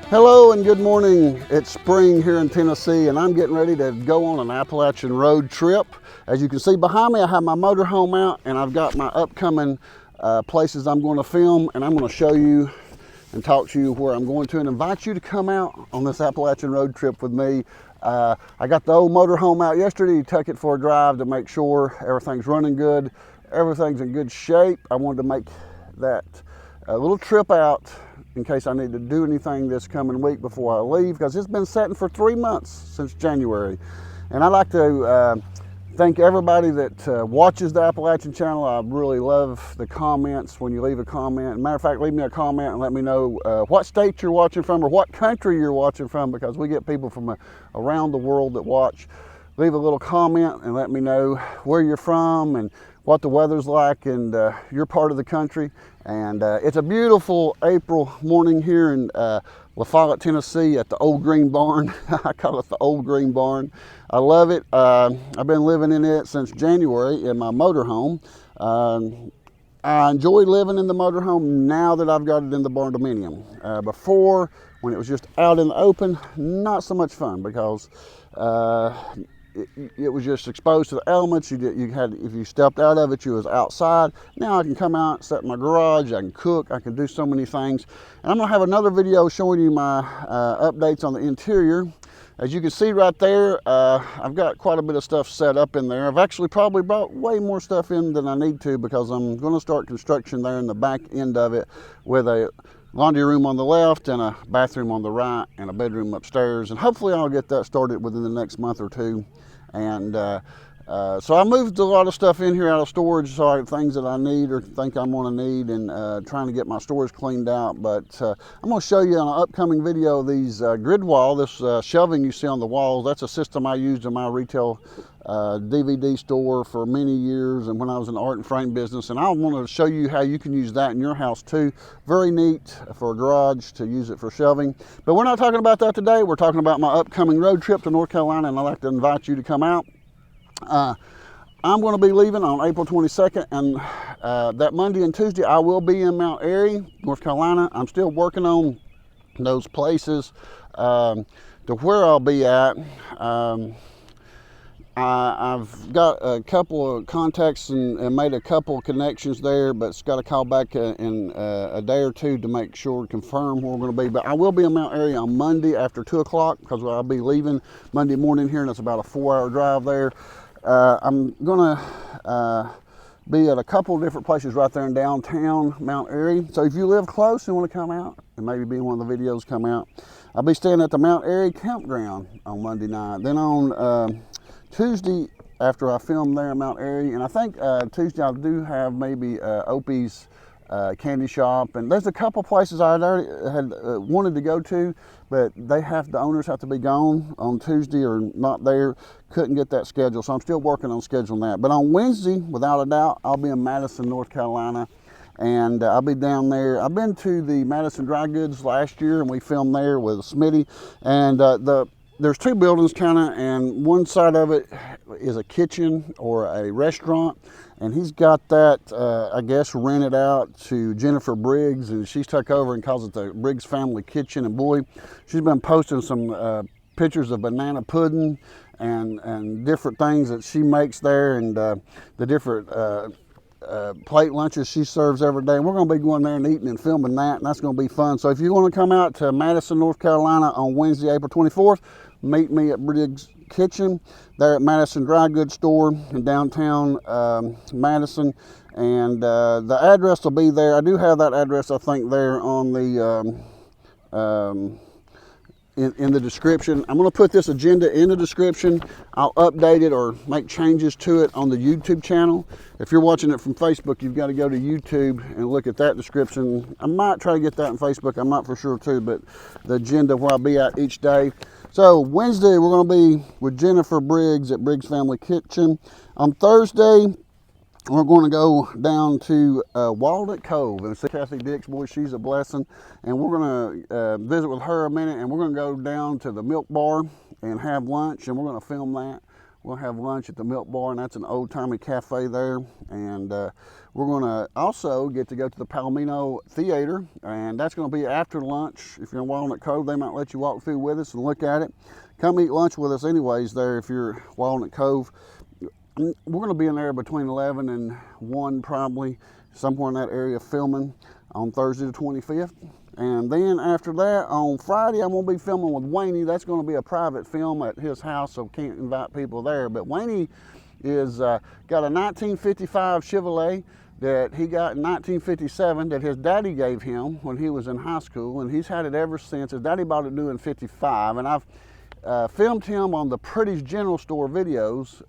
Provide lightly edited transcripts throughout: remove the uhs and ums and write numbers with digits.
Hello and good morning. It's spring here in Tennessee and I'm getting ready to go on an Appalachian road trip. As you can see behind me, I have my motorhome out and I've got my upcoming places I'm going to film, and I'm going to show you and talk to you where I'm going to and invite you to come out on this Appalachian road trip with me. I got the old motorhome out yesterday, took it for a drive to make sure everything's running good, everything's in good shape. I wanted to make that little trip out in case I need to do anything this coming week before I leave, because it's been sitting for 3 months since January. And I'd like to thank everybody that watches the Appalachian channel. I really love the comments when you leave a comment. Matter of fact, leave me a comment and let me know what state you're watching from or what country you're watching from, because we get people from around the world that watch. Leave a little comment and let me know where you're from and what the weather's like in your part of the country. And it's a beautiful April morning here in La Follette, Tennessee at the Old Green Barn. I call it the Old Green Barn. I love it. I've been living in it since January in my motorhome. I enjoy living in the motorhome now that I've got it in the barn dominium. Before, when it was just out in the open, not so much fun, because it was just exposed to the elements. You had, if you stepped out of it, you was outside. Now I can come out, set my garage, I can cook, I can do so many things. And I'm gonna have another video showing you my updates on the interior. As you can see right there, I've got quite a bit of stuff set up in there. I've actually probably brought way more stuff in than I need to, because I'm gonna start construction there in the back end of it with a laundry room on the left and a bathroom on the right and a bedroom upstairs. And hopefully I'll get that started within the next month or two. And so I moved a lot of stuff in here out of storage, so things that I need or think I'm going to need, and trying to get my storage cleaned out. But I'm going to show you in an upcoming video these grid wall, this shelving you see on the walls. That's a system I used in my retail DVD store for many years, and when I was in the art and frame business. And I want to show you how you can use that in your house too. Very neat for a garage to use it for shelving. But we're not talking about that today. We're talking about my upcoming road trip to North Carolina, and I'd like to invite you to come out. I'm going to be leaving on April 22nd, and that Monday and Tuesday I will be in Mount Airy, North Carolina. I'm still working on those places to where I'll be at. I've got a couple of contacts and made a couple of connections there, but it's got to call back in a day or two to make sure, confirm where we're going to be. But I will be in Mount Airy on Monday after 2 o'clock, because I'll be leaving Monday morning here, and it's about a 4-hour drive there. I'm going to be at a couple of different places right there in downtown Mount Airy. So if you live close and want to come out and maybe be in one of the videos, come out. I'll be staying at the Mount Airy Campground on Monday night. Then on Tuesday, after I film there in Mount Airy, and I think Tuesday I do have maybe Opie's candy shop, and there's a couple places I had wanted to go to, but the owners have to be gone on Tuesday or not there. Couldn't get that schedule, so I'm still working on scheduling that. But on Wednesday, without a doubt, I'll be in Madison, North Carolina, and I'll be down there. I've been to the Madison Dry Goods last year, and we filmed there with Smitty, and there's two buildings kind of, and one side of it is a kitchen or a restaurant, and he's got that, I guess, rented out to Jennifer Briggs, and she's took over and calls it the Briggs Family Kitchen. And boy, she's been posting some pictures of banana pudding and different things that she makes there, and the different plate lunches she serves every day. And we're going to be going there and eating and filming that, and that's going to be fun. So if you want to come out to Madison, North Carolina on Wednesday, April 24th, meet me at Briggs Kitchen there at Madison Dry Goods Store in downtown Madison, and the address will be there. I do have that address, I think, there on the in the description. I'm going to put this agenda in the description. I'll update it or make changes to it on the YouTube channel. If you're watching it from Facebook, you've got to go to YouTube and look at that description. I might try to get that on Facebook. I'm not for sure too, but the agenda where I'll be at each day. So Wednesday, we're going to be with Jennifer Briggs at Briggs Family Kitchen. On Thursday, we're going to go down to Walnut Cove and see Kathy Dix. Boy, she's a blessing. And we're going to visit with her a minute, and we're going to go down to the Milk Bar and have lunch, and we're going to film that. We'll have lunch at the Milk Bar, and that's an old-timey cafe there. And we're going to also get to go to the Palomino Theater, and that's going to be after lunch. If you're in Walnut Cove, they might let you walk through with us and look at it. Come eat lunch with us anyways there if you're Walnut Cove. We're going to be in there between 11 and 1 probably, somewhere in that area filming on Thursday the 25th. And then after that, on Friday, I'm going to be filming with Wayne. That's going to be a private film at his house, so can't invite people there. But Wayne is got a 1955 Chevrolet that he got in 1957 that his daddy gave him when he was in high school, and he's had it ever since. His daddy bought it new in 55, and I've filmed him on the Pretty's General Store videos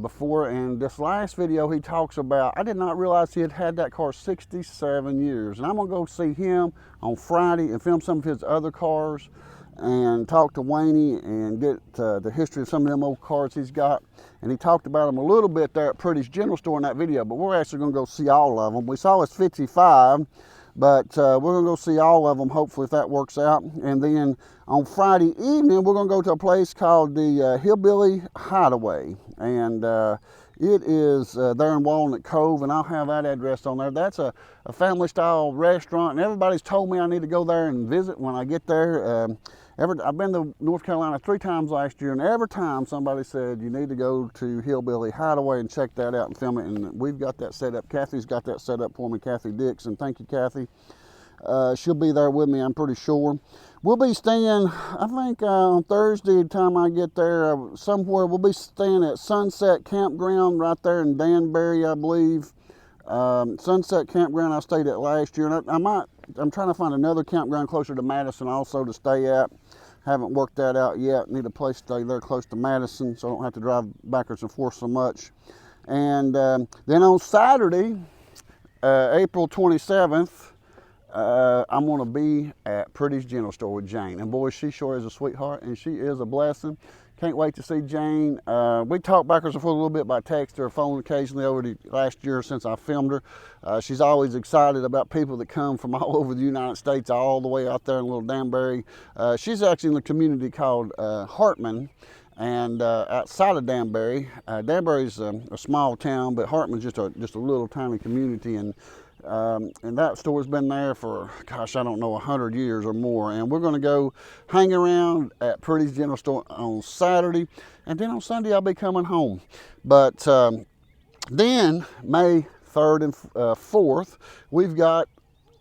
before, and this last video he talks about, I did not realize he had had that car 67 years, and I'm gonna go see him on Friday and film some of his other cars and talk to Wayne and get the history of some of them old cars he's got. And he talked about them a little bit there at Pretty's General Store in that video, but we're actually gonna go see all of them. We saw his 55, but we're gonna go see all of them, hopefully, if that works out. And then on Friday evening, we're gonna go to a place called the Hillbilly Hideway, and it is there in Walnut Cove, and I'll have that address on there. That's a family-style restaurant, and everybody's told me I need to go there and visit when I get there. I've been to North Carolina 3 times last year, and every time somebody said you need to go to Hillbilly Hideway and check that out and film it, and we've got that set up. Kathy's got that set up for me, Kathy Dix, and thank you, Kathy. She'll be there with me, I'm pretty sure. We'll be staying, I think on Thursday, the time I get there, somewhere, we'll be staying at Sunset Campground right there in Danbury, I believe. Sunset Campground I stayed at last year, and I'm trying to find another campground closer to Madison also to stay at. Haven't worked that out yet. Need a place to stay there close to Madison so I don't have to drive backwards and forth so much. And then on Saturday, April 27th, I'm going to be at Pretty's General Store with Jane. And boy, she sure is a sweetheart, and she is a blessing. Can't wait to see Jane. We talked backwards and forth a little bit by text or phone occasionally over the last year since I filmed her. She's always excited about people that come from all over the United States, all the way out there in little Danbury. She's actually in the community called Hartman, and outside of Danbury. Danbury's a small town, but Hartman's just a little tiny community, and that store's been there for, gosh, I don't know, 100 years or more. And we're going to go hang around at Pretty's General Store on Saturday, and then on Sunday I'll be coming home. But then May 3rd and 4th, we've got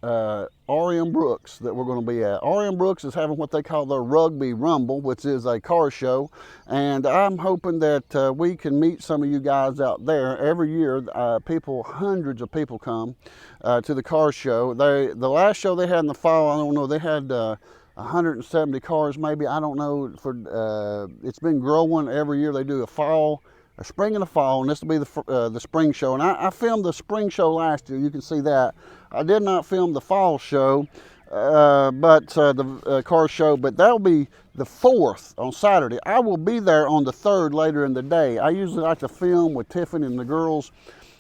R.M. Brooks that we're going to be at. R.M. Brooks is having what they call their Rugby Rumble, which is a car show, and I'm hoping that we can meet some of you guys out there. Every year, hundreds of people come to the car show. The last show they had in the fall, I don't know, they had 170 cars maybe, I don't know. It's been growing every year. They do a spring and a fall, and this will be the spring show. And I filmed the spring show last year. You can see that. I did not film the fall show, but the car show, but that'll be the 4th on Saturday. I will be there on the 3rd later in the day. I usually like to film with Tiffany and the girls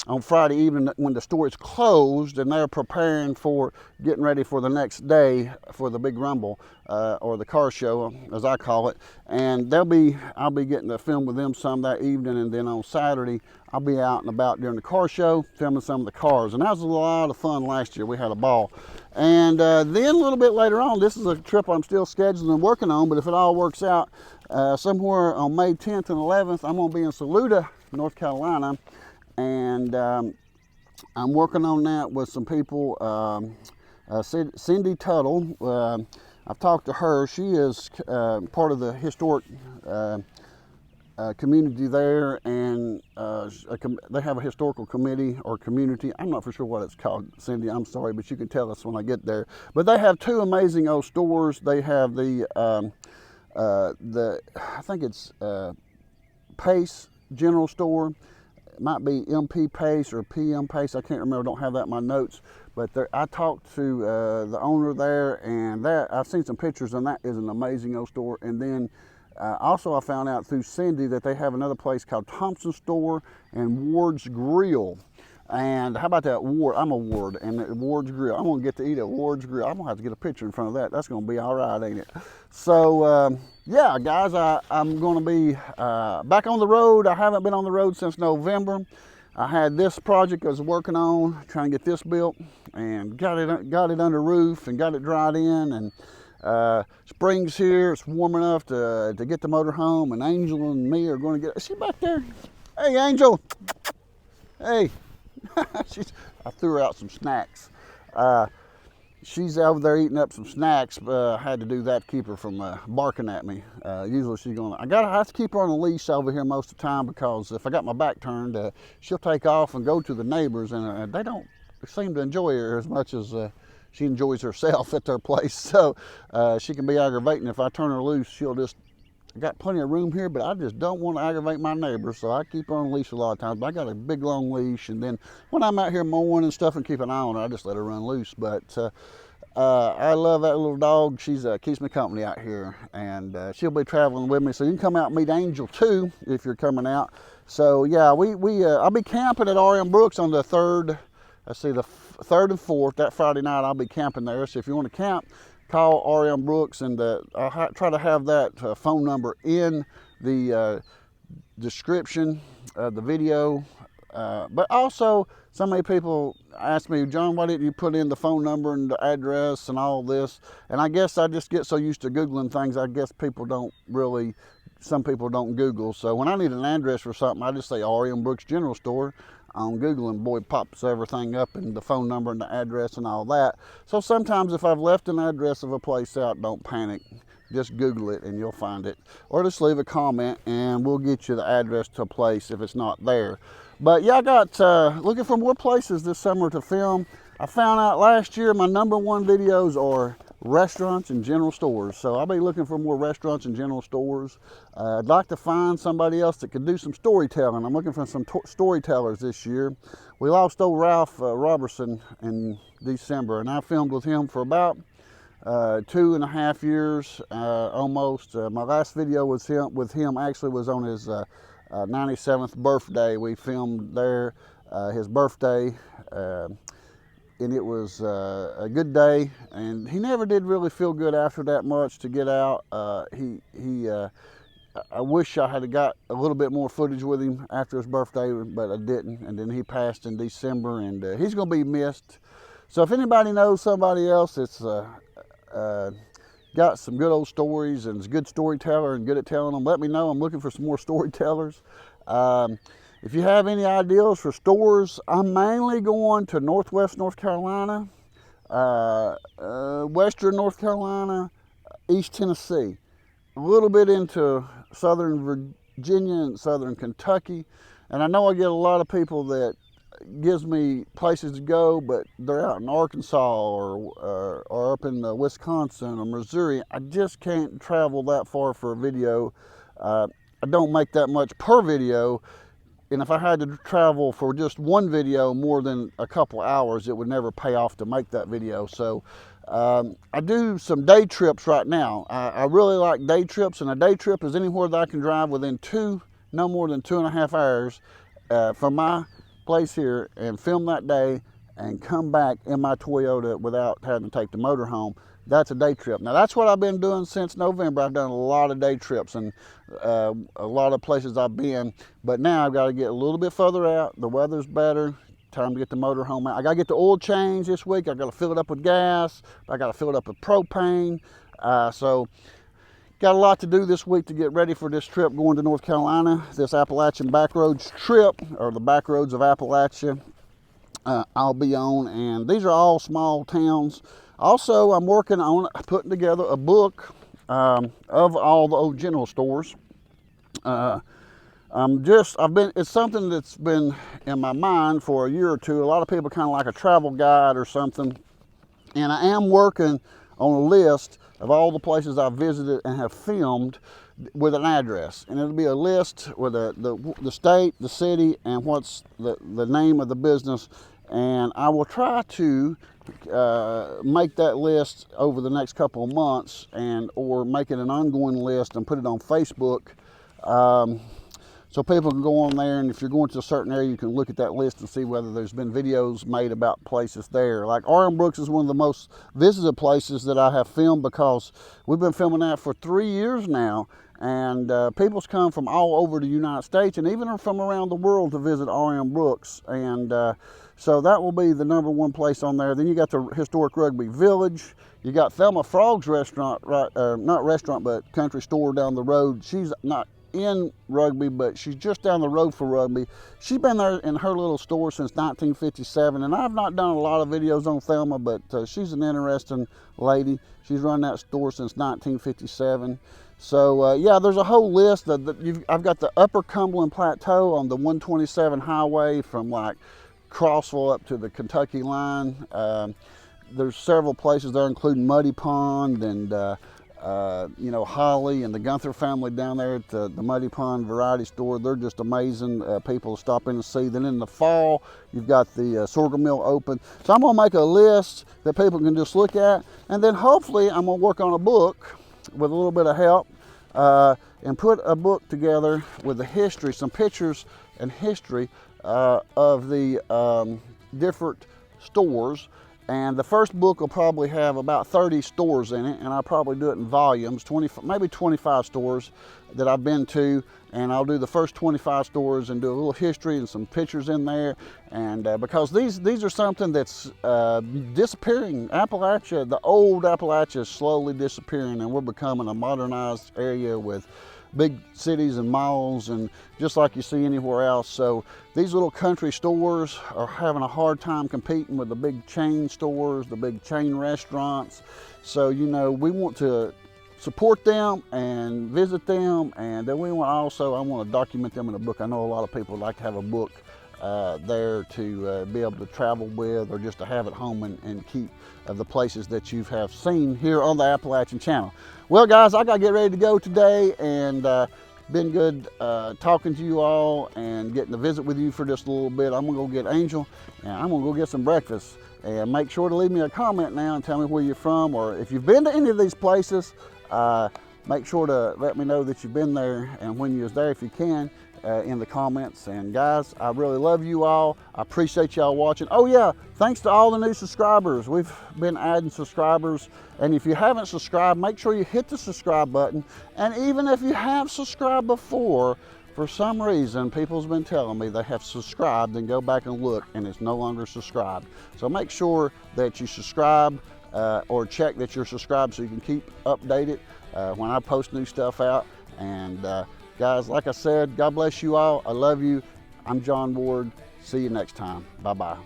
on Friday evening when the store is closed, and they're preparing for getting ready for the next day for the big rumble, or the car show as I call it. And I'll be getting to film with them some that evening, and then on Saturday I'll be out and about during the car show filming some of the cars. And that was a lot of fun last year. We had a ball. And then a little bit later on, this is a trip I'm still scheduling and working on, but if it all works out, somewhere on May 10th and 11th, I'm going to be in Saluda, North Carolina, and I'm working on that with some people. Cindy Tuttle, I've talked to her. She is part of the historic community there, and they have a historical committee or community. I'm not for sure what it's called, Cindy, I'm sorry, but you can tell us when I get there. But they have two amazing old stores. They have the I think it's Pace General Store. It might be MP Pace or PM Pace. I can't remember. Don't have that in my notes. But I talked to the owner there, and I've seen some pictures, and that is an amazing old store. And then also I found out through Cindy that they have another place called Thompson Store and Ward's Grill. And how about that, Ward? I'm a Ward, and Ward's Grill. I'm gonna get to eat at Ward's Grill. I'm gonna have to get a picture in front of that. That's gonna be all right, ain't it? So yeah, guys, I'm gonna be back on the road. I haven't been on the road since November. I had this project I was working on, trying to get this built, and got it under roof and got it dried in. And spring's here. It's warm enough to get the motor home. And Angel and me are going to get. Is she back there? Hey, Angel. Hey. I threw her out some snacks. She's over there eating up some snacks. I had to do that to keep her from barking at me. Usually she's going. I have to keep her on a leash over here most of the time, because if I got my back turned, she'll take off and go to the neighbors, and they don't seem to enjoy her as much as she enjoys herself at their place. So she can be aggravating. If I turn her loose, she'll just. I got plenty of room here, but I just don't want to aggravate my neighbors, so I keep her on a leash a lot of times. But I got a big long leash, and then when I'm out here mowing and stuff and keep an eye on her, I just let her run loose. But I love that little dog. She's keeps me company out here, and she'll be traveling with me. So you can come out and meet Angel too if you're coming out. So yeah, I'll be camping at R.M. Brooks on the 3rd. Let's see, the 3rd and 4th. That Friday night I'll be camping there. So if you want to camp, call R.M. Brooks, and I'll try to have that phone number in the description of the video. But also, so many people ask me, John, why didn't you put in the phone number and the address and all this? And I guess I just get so used to Googling things, I guess some people don't Google. So when I need an address for something, I just say R.M. Brooks General Store on Google, and boy, pops everything up, and the phone number and the address and all that. So sometimes if I've left an address of a place out, don't panic. Just Google it and you'll find it. Or just leave a comment and we'll get you the address to a place if it's not there. But yeah, I got looking for more places this summer to film. I found out last year my #1 videos are restaurants and general stores. So I'll be looking for more restaurants and general stores. I'd like to find somebody else that could do some storytelling. I'm looking for some storytellers this year. We lost old Ralph Robertson in December, and I filmed with him for about 2.5 years almost. My last video with him actually was on his 97th birthday. We filmed there his birthday. And it was a good day, and he never did really feel good after that much to get out. I wish I had got a little bit more footage with him after his birthday, but I didn't. And then he passed in December, and he's going to be missed. So if anybody knows somebody else that's got some good old stories and is a good storyteller and good at telling them, let me know. I'm looking for some more storytellers. If you have any ideas for stores, I'm mainly going to Northwest North Carolina, Western North Carolina, East Tennessee, a little bit into Southern Virginia and Southern Kentucky. And I know I get a lot of people that gives me places to go, but they're out in Arkansas or up in Wisconsin or Missouri. I just can't travel that far for a video. I don't make that much per video. And if I had to travel for just one video more than a couple hours, it would never pay off to make that video. So I do some day trips right now. I really like day trips, and a day trip is anywhere that I can drive within no more than 2.5 hours from my place here and film that day and come back in my Toyota without having to take the motor home, that's a day trip. Now that's what I've been doing since November. I've done a lot of day trips and a lot of places I've been, but now I've got to get a little bit further out. The weather's better. Time to get the motor home out. I got to get the oil change this week. I got to fill it up with gas. I got to fill it up with propane. So got a lot to do this week to get ready for this trip going to North Carolina, this Appalachian Backroads trip, or the Backroads of Appalachia. I'll be on, and these are all small towns. Also, I'm working on putting together a book of all the old general stores. It's something that's been in my mind for a year or two. A lot of people kind of like a travel guide or something. And I am working on a list of all the places I've visited and have filmed with an address. And it'll be a list with the state, the city, and what's the name of the business. And I will try to make that list over the next couple of months, or make it an ongoing list and put it on Facebook. So people can go on there, and if you're going to a certain area, you can look at that list and see whether there's been videos made about places there. Like R.M. Brooks is one of the most visited places that I have filmed, because we've been filming that for 3 years now, and people's come from all over the United States and even from around the world to visit R.M. Brooks. And so that will be the #1 place on there. Then you got the historic Rugby Village. You got Thelma Frogg's restaurant, not restaurant, but country store down the road. She's not in Rugby, but she's just down the road for Rugby. She's been there in her little store since 1957, and I've not done a lot of videos on Thelma, but she's an interesting lady. She's run that store since 1957. So yeah, there's a whole list. I've got the Upper Cumberland Plateau on the 127 highway from like Crossville up to the Kentucky line. There's several places there, including Muddy Pond and Holly and the Gunther family down there at the Muddy Pond Variety Store. They're just amazing people to stop in and see. Then in the fall, you've got the sorghum mill open. So I'm gonna make a list that people can just look at, and then hopefully I'm gonna work on a book with a little bit of help and put a book together with the history, some pictures and history of the different stores. And the first book will probably have about 30 stores in it, and I'll probably do it in volumes, maybe 25 stores that I've been to, and I'll do the first 25 stores and do a little history and some pictures in there. And because these are something that's disappearing. Appalachia, the old Appalachia, is slowly disappearing, and we're becoming a modernized area with big cities and malls, and just like you see anywhere else. So these little country stores are having a hard time competing with the big chain stores, the big chain restaurants. So we want to support them and visit them, and then I want to document them in a book. I know a lot of people like to have a book there to be able to travel with, or just to have at home and keep the places that you have seen here on the Appalachian Channel. Well guys, I gotta get ready to go today, and been good talking to you all and getting to visit with you for just a little bit. I'm gonna go get Angel, and I'm gonna go get some breakfast. And make sure to leave me a comment now and tell me where you're from, or if you've been to any of these places, make sure to let me know that you've been there and when you was there, if you can, in the comments. And guys, I really love you all. I appreciate y'all watching. Oh yeah, thanks to all the new subscribers. We've been adding subscribers, and if you haven't subscribed, make sure you hit the subscribe button. And even if you have subscribed before, for some reason, people's been telling me they have subscribed, and go back and look and it's no longer subscribed. So make sure that you subscribe, or check that you're subscribed, so you can keep updated when I post new stuff out. And guys, like I said, God bless you all. I love you. I'm John Ward. See you next time. Bye-bye.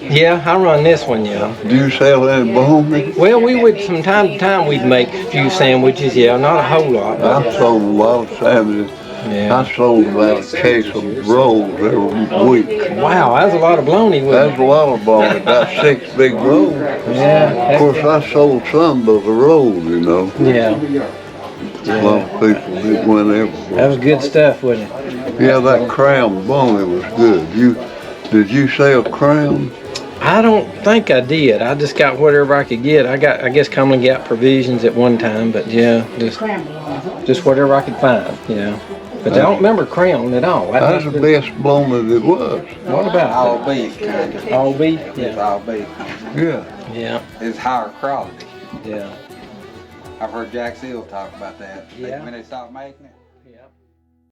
Yeah, I run this one, yeah. Do you sell any bone? Well, we would, from time to time, we'd make a few sandwiches, yeah, not a whole lot. I sold a lot of sandwiches. Yeah. I sold about a case of rolls every week. Wow, that's a lot of bologna. That's a lot of bologna. About 6 big rolls. Yeah. Of course, I sold some of the rolls, Yeah. A lot of people that went everywhere. That was good stuff, wasn't it? Yeah, that crown bologna was good. Did you sell crown? I don't think I did. I just got whatever I could get. I guess Cumberland got provisions at one time, but yeah, just whatever I could find, But I don't remember Crown at all. That's the best blowing that was. What about All beef kind of. all beef? It's Yeah. all beef. Yeah. Yeah. It's higher quality. Yeah. I've heard Jack Seal talk about that. Yeah. When they stopped making it.